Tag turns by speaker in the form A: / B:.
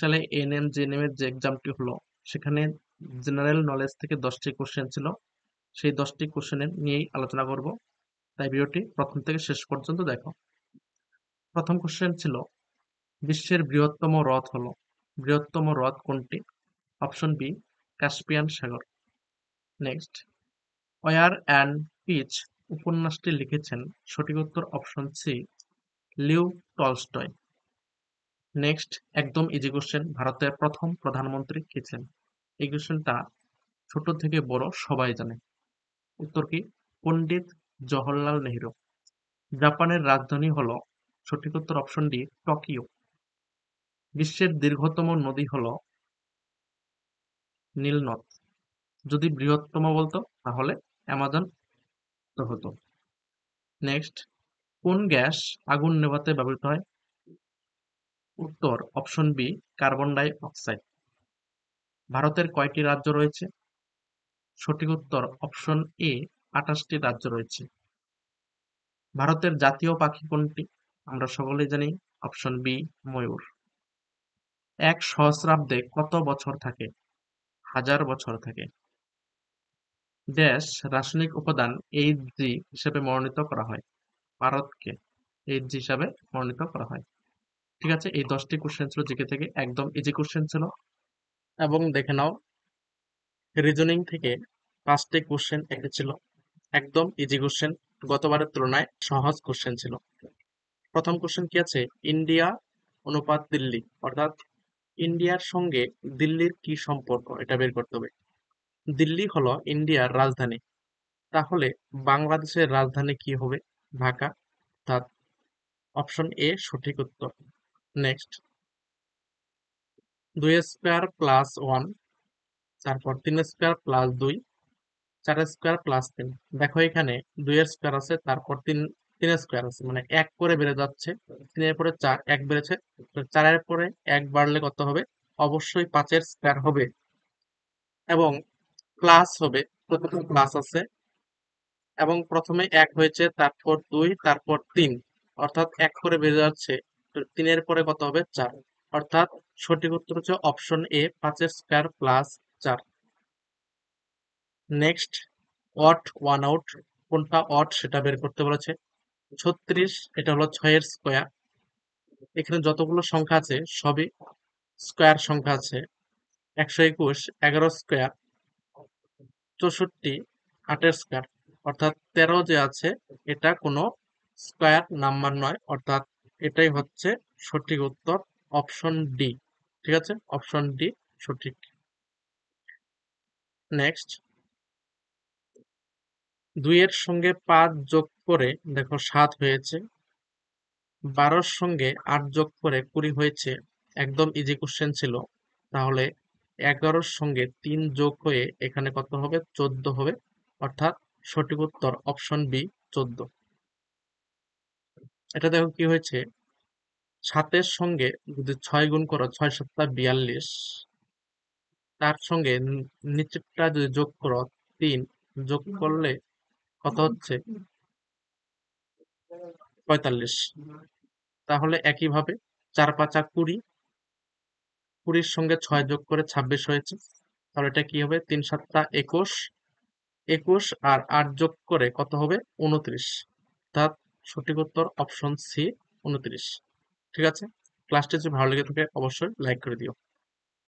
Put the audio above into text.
A: সালে এএনএম-জিএনএম এর যে এক্সামটি হলো, সেখানে জেনারেল নলেজ থেকে 10টি কোশ্চেন ছিল। সেই 10টি কোশ্চেনের নিয়েই আলোচনা করব। তাই ভিডিওটি প্রথম থেকে শেষ পর্যন্ত দেখো। প্রথম কোশ্চেন ছিল, বিশ্বের বৃহত্তম হ্রদ হলো, বৃহত্তম হ্রদ কোনটি? অপশন বি, কাস্পিয়ান সাগর। নেক্সট, ওয়ার অ্যান্ড পিচ উপন্যাসটি লিখেছেন? সঠিক উত্তর option C, Leo Tolstoy. Next, একদম ইজি কোশ্চেন, ভারতের প্রথম প্রধানমন্ত্রী কে ছিলেন? এই কোশ্চেনটা ছোট থেকে বড় সবাই জানে। উত্তর কি? পণ্ডিত জওহরলাল নেহরু। জাপানের রাজধানী হল? সঠিক উত্তর অপশন ডি, টোকিও। বিশ্বের দীর্ঘতম নদী হল নীল নদ। যদি বৃহত্তম বলতো তাহলে অ্যামাজন তো হতো। নেক্সট, কোন গ্যাস আগুন নেভাতে ব্যবহৃত হয়? উত্তর option B, carbon die oxide. ভারতের কয়টি রাজ্য রয়েছে? সঠিক উত্তর অপশন এ, 28টি রাজ্য রয়েছে। ভারতের জাতীয় পাখি কোনটি? আমরা সকলেই জানি অপশন বি, ময়ূর। এক সহস্রাব্দে কত বছর থাকে? 1000 বছর থাকে। ড্যাশ রাসায়নিক উপাদান Hg হিসেবে মনোনীত করা হয়? ভারতকে Hg হিসাবে মনোনীত করা হয়। ঠিক আছে, এই 10টি কোশ্চেন ছিল জিকে থেকে, একদম ইজি কোশ্চেন ছিল। এবং দেখে নাও, রিজনিং থেকে 5টি কোশ্চেন এসেছিল, একদম ইজি কোশ্চেন, গতবারের তুলনায় সহজ কোশ্চেন ছিল। প্রথম কোশ্চেন কি আছে? ইন্ডিয়া অনুপাত দিল্লি, অর্থাৎ ইন্ডিয়ার সঙ্গে দিল্লির কি সম্পর্ক, এটা বের করতে হবে। দিল্লি হলো ইন্ডিয়ার রাজধানী, তাহলে বাংলাদেশের রাজধানী কি হবে? ঢাকা, অর্থাৎ অপশন এ সঠিক উত্তর। নেক্সট, 2 স্কয়ার প্লাস 1, তারপর 3 স্কয়ার প্লাস 2, 4 স্কয়ার প্লাস 3। দেখো এখানে 2 এর স্কয়ার আছে, তারপর 3 স্কয়ার আছে, মানে 1 করে বেড়ে যাচ্ছে। 3 এর পরে 4, 1 বেড়েছে, 4 এর পরে 1 বাড়লে কত হবে? অবশ্যই 5 এর স্কয়ার হবে এবং প্লাস হবে, প্রথমে প্লাস আছে এবং প্রথমে 1 হয়েছে, তারপর 2, তারপর 3, অর্থাৎ 1 করে বেড়ে যাচ্ছে। 3 এর পরে কত হবে? 4, অর্থাৎ সঠিক উত্তর হচ্ছে অপশন এ, 5 এর square plus 4। Next, odd one out, কোনটা অড সেটা বের করতে বলেছে। 36, এটা হলো 6 এর স্কয়ার। এখানে যতগুলো সংখ্যা আছে সবই স্কয়ার সংখ্যা আছে। 121, 11 স্কয়ার, 64, 8 এর স্কয়ার, অর্থাৎ 13 যে আছে এটা কোনো স্কয়ার নাম্বার নয়, অর্থাৎ এটাই হচ্ছে সঠিক উত্তর, অপশন ডি। ঠিক আছে, অপশন ডি সঠিক। নেক্সট, 2 এর সঙ্গে 5 যোগ করে দেখো 7 হয়েছে, 12-র সঙ্গে 8 যোগ করে 20 হয়েছে। একদম ইজি কোশ্চেন ছিল। তাহলে 11-র সঙ্গে 3 যোগ হয়ে এখানে কত হবে? 14 হবে, অর্থাৎ সঠিক উত্তর অপশন বি, 14। এটা দেখো কি হয়েছে, 7-এর সঙ্গে যদি 6 গুণ করো, 6 7 42, তার সঙ্গে নিচেরটা যদি যোগ করো 3, যোগ করলে কত হচ্ছে? 45। তাহলে একইভাবে 4 5 20, 20-র সঙ্গে 6 যোগ করে 26 হয়েছে। তাহলে এটা কি হবে? 3 7 21, 21 আর 8 যোগ করে কত হবে? 29, অর্থাৎ সঠিক উত্তর অপশন সি, 29। ঠিক আছে, ক্লাসটি যদি ভালো লেগে থাকে অবশ্যই লাইক করে দিও।